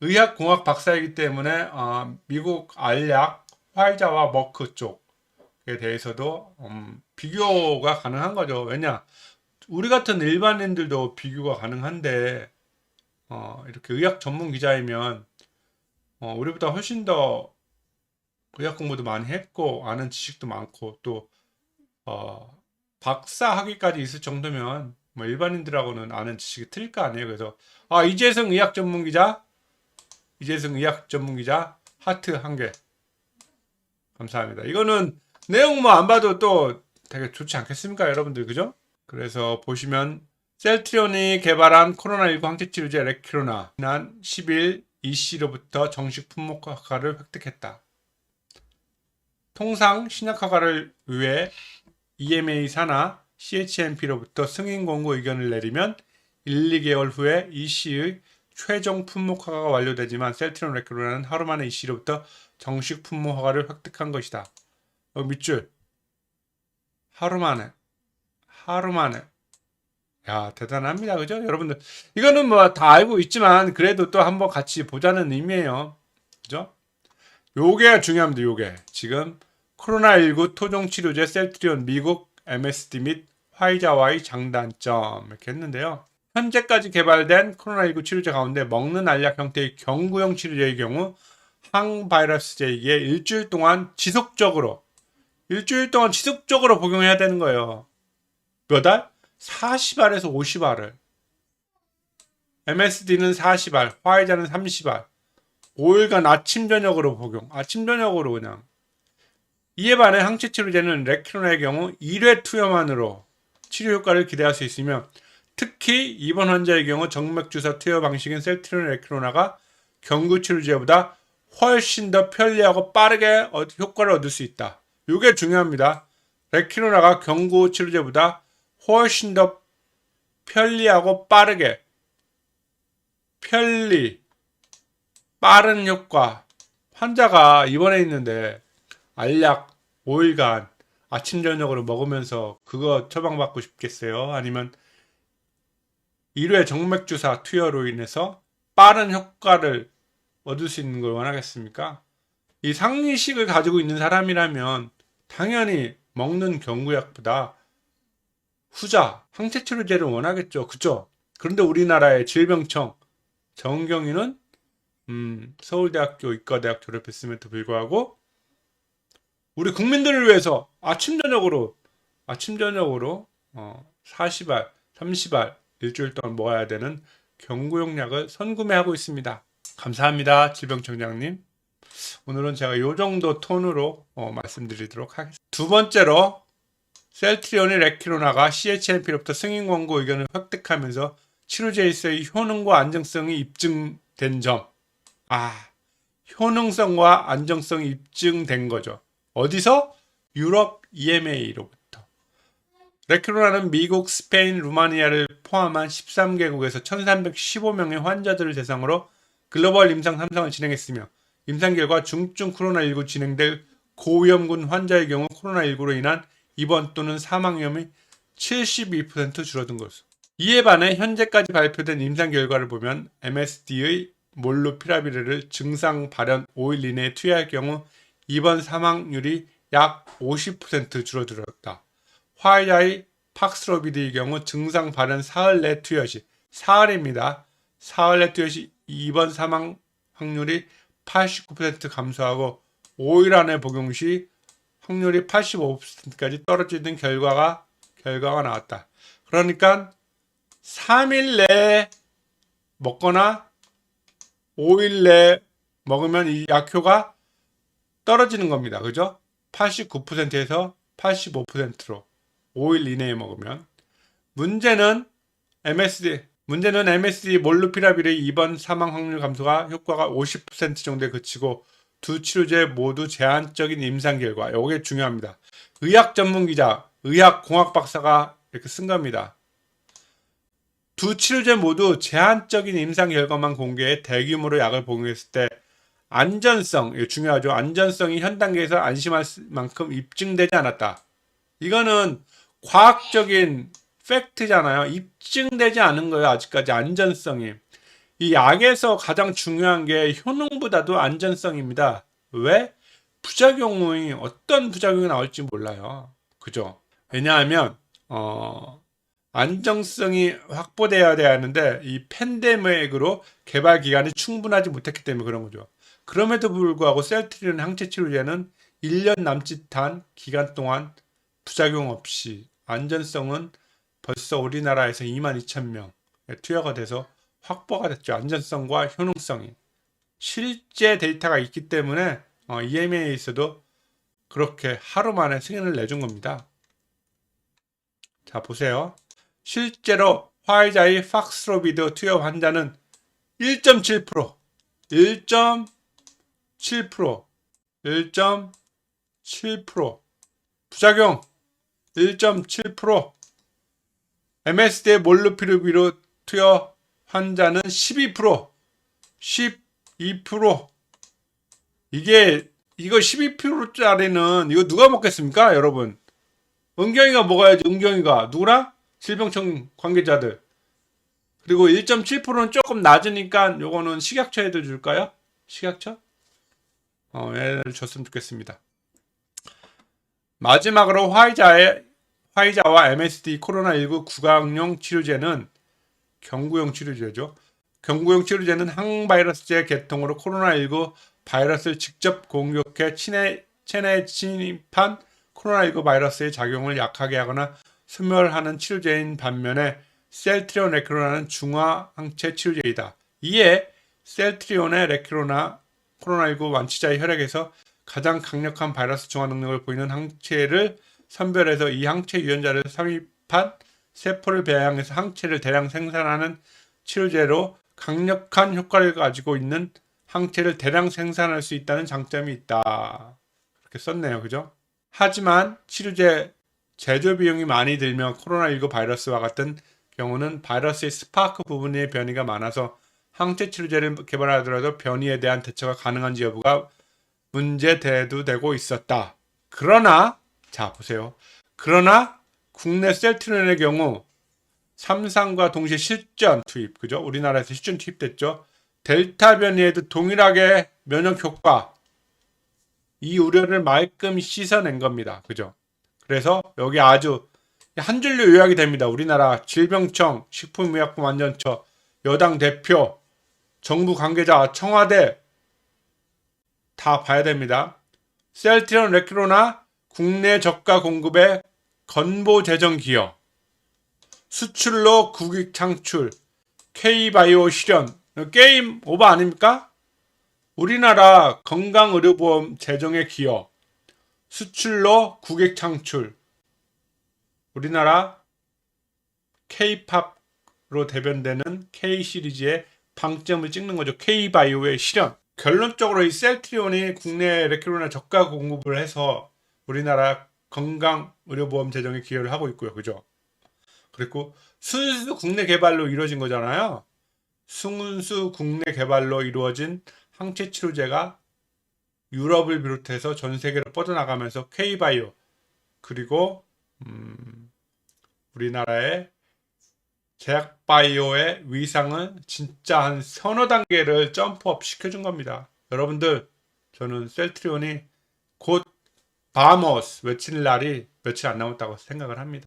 의학공학 박사이기 때문에 미국 알약, 화이자와 머크 쪽에 대해서도 비교가 가능한 거죠. 왜냐? 우리 같은 일반인들도 비교가 가능한데 이렇게 의학 전문 기자이면 우리보다 훨씬 더 의학 공부도 많이 했고 아는 지식도 많고 또 박사 학위까지 있을 정도면 뭐 일반인들하고는 아는 지식이 틀릴 거 아니에요. 그래서 이재승 의학 전문 기자, 이재승 의학 전문 기자 하트 한 개 감사합니다. 이거는 내용 뭐 안 봐도 또 되게 좋지 않겠습니까, 여러분들 그죠? 그래서 보시면 셀트리온이 개발한 코로나19 항체 치료제 레키로나 지난 10일 EC로부터 정식 품목 허가를 획득했다. 통상 신약 허가를 위해 EMA 산하 CHMP로부터 승인 권고 의견을 내리면 1, 2개월 후에 EC의 최종 품목 허가가 완료되지만 셀트리온 레키로나는 하루 만에 EC로부터 정식 품목 허가를 획득한 것이다. 밑줄 하루 만에 야 대단합니다. 그죠? 여러분들 이거는 뭐 다 알고 있지만 그래도 또 한번 같이 보자는 의미예요. 그죠? 요게 중요합니다. 요게 지금 코로나19 토종 치료제 셀트리온 미국 MSD 및 화이자와의 장단점 이렇게 했는데요. 현재까지 개발된 코로나19 치료제 가운데 먹는 알약 형태의 경구용 치료제의 경우 항바이러스제이기에 일주일 동안 지속적으로 복용해야 되는 거예요. 몇 알? 40알에서 50알을. MSD는 40알, 화이자는 30알. 5일간 아침 저녁으로 복용. 아침 저녁으로 그냥. 이에 반해 항체 치료제는 레키로나의 경우 1회 투여만으로 치료 효과를 기대할 수 있으며 특히 입원 환자의 경우 정맥 주사 투여 방식인 셀트리온 레키로나가 경구 치료제보다 훨씬 더 편리하고 빠르게 효과를 얻을 수 있다. 이게 중요합니다. 레키로나가 경구 치료제보다 훨씬 더 편리하고 빠른 효과. 환자가 입원해 있는데 알약 5일간 아침 저녁으로 먹으면서 그거 처방받고 싶겠어요? 아니면 1회 정맥주사 투여로 인해서 빠른 효과를 얻을 수 있는 걸 원하겠습니까? 이 상리식을 가지고 있는 사람이라면 당연히 먹는 경구약보다 후자, 항체치료제를 원하겠죠. 그죠? 그런데 우리나라의 질병청 정경이는 서울대학교 이과대학 졸업했음에도 불구하고 우리 국민들을 위해서 아침 저녁으로 40알, 30알 일주일 동안 먹어야 되는 경구용 약을 선구매하고 있습니다. 감사합니다, 질병청장님. 오늘은 제가 이 정도 톤으로 말씀드리도록 하겠습니다. 두 번째로 셀트리온이 레키로나가 CHMP로부터 승인 권고 의견을 획득하면서 치료제에서의 효능과 안정성이 입증된 점. 효능성과 안정성이 입증된 거죠. 어디서? 유럽 EMA로부터. 레키로나는 미국, 스페인, 루마니아를 포함한 13개국에서 1315명의 환자들을 대상으로 글로벌 임상 3상을 진행했으며 임상 결과 중증 코로나19 진행될 고위험군 환자의 경우 코로나19로 인한 입원 또는 사망 위험이 72% 줄어든 것으로. 이에 반해 현재까지 발표된 임상 결과를 보면 MSD의 몰루피라비르를 증상 발현 5일 이내에 투여할 경우 입원 사망률이 약 50% 줄어들었다. 화이자의 팍스로비드의 경우 증상 발현 사흘 내 투여 시 사흘입니다. 사흘 내 투여 시 입원 사망 확률이 89% 감소하고 5일 안에 복용 시 확률이 85%까지 떨어지는 결과가 나왔다. 그러니까 3일 내에 먹거나 5일 내에 먹으면 이 약효가 떨어지는 겁니다. 그죠? 89%에서 85%로 5일 이내에 먹으면. 문제는 MSD 몰루피라빌의 입원 사망 확률 감소가 효과가 50% 정도에 그치고 두 치료제 모두 제한적인 임상 결과. 이게 중요합니다. 의학 전문 기자, 의학 공학 박사가 이렇게 쓴 겁니다. 두 치료제 모두 제한적인 임상 결과만 공개해 대규모로 약을 복용했을 때 안전성, 이거 중요하죠. 안전성이 현 단계에서 안심할 만큼 입증되지 않았다. 이거는 과학적인 팩트잖아요. 입증되지 않은 거예요. 아직까지 안전성이. 이 약에서 가장 중요한 게 효능보다도 안전성입니다. 왜? 부작용이 어떤 부작용이 나올지 몰라요. 그죠? 왜냐하면 안정성이 확보되어야 하는데 이 팬데믹으로 개발 기간이 충분하지 못했기 때문에 그런 거죠. 그럼에도 불구하고 셀트리온 항체 치료제는 1년 남짓한 기간 동안 부작용 없이 안전성은 벌써 우리나라에서 22,000명에 투여가 돼서 확보가 됐죠. 안전성과 효능성이. 실제 데이터가 있기 때문에 EMA에서도 그렇게 하루 만에 승인을 내준 겁니다. 자, 보세요. 실제로 화이자의 팍스로비드 투여 환자는 1.7%, 1.7%, 1.7%, 부작용 1.7%, MSD 몰누피라비드 투여 환자는 12%, 12%. 이거 12%짜리는 이거 누가 먹겠습니까, 여러분? 은경이가 먹어야지. 은경이가 누구랑? 질병청 관계자들. 그리고 1.7%는 조금 낮으니까 요거는 식약처 애들 줄까요? 식약처? 얘를 줬으면 좋겠습니다. 마지막으로 화이자와 MSD 코로나19 구강용 치료제는 경구용 치료제죠. 경구용 치료제는 항바이러스제 계통으로 코로나19 바이러스를 직접 공격해 체내에 침입한 코로나19 바이러스의 작용을 약하게 하거나 소멸하는 치료제인 반면에 셀트리온 레크로나는 중화 항체 치료제이다. 이에 셀트리온의 레크로나 코로나19 완치자의 혈액에서 가장 강력한 바이러스 중화 능력을 보이는 항체를 선별해서 이 항체 유전자를 삽입한 세포를 배양해서 항체를 대량 생산하는 치료제로 강력한 효과를 가지고 있는 항체를 대량 생산할 수 있다는 장점이 있다. 그렇게 썼네요. 그죠? 하지만 치료제 제조 비용이 많이 들며 코로나19 바이러스와 같은 경우는 바이러스의 스파크 부분의 변이가 많아서 항체 치료제를 개발하더라도 변이에 대한 대처가 가능한지 여부가 문제대도 되고 있었다. 그러나 자 보세요. 그러나 국내 셀트리온의 경우 삼상과 동시에 실전 투입, 그죠? 우리나라에서 실전 투입됐죠. 델타 변이에도 동일하게 면역 효과, 이 우려를 말끔 씻어낸 겁니다. 그죠? 그래서 여기 아주 한 줄로 요약이 됩니다. 우리나라 질병청, 식품의약품안전처, 여당 대표, 정부 관계자, 청와대 다 봐야 됩니다. 셀트리온 레크로나 국내 저가 공급에 건보 재정 기여, 수출로 국익 창출, K바이오 실현, 게임 오버 아닙니까? 우리나라 건강의료보험 재정의 기여, 수출로 국익 창출, 우리나라 K-팝으로 대변되는 K-시리즈의 방점을 찍는 거죠. K바이오의 실현. 결론적으로 이 셀트리온이 국내 레크로나 저가 공급을 해서 우리나라 건강의료보험 재정에 기여를 하고 있고요. 그죠? 그리고 순수 국내 개발로 이루어진 거잖아요. 순수 국내 개발로 이루어진 항체 치료제가 유럽을 비롯해서 전 세계로 뻗어나가면서 K바이오 그리고 우리나라의 제약바이오의 위상은 진짜 한 서너 단계를 점프업 시켜준 겁니다. 여러분들 저는 셀트리온이 곧 바모스 외칠 날이 며칠 안 남았다고 생각을 합니다.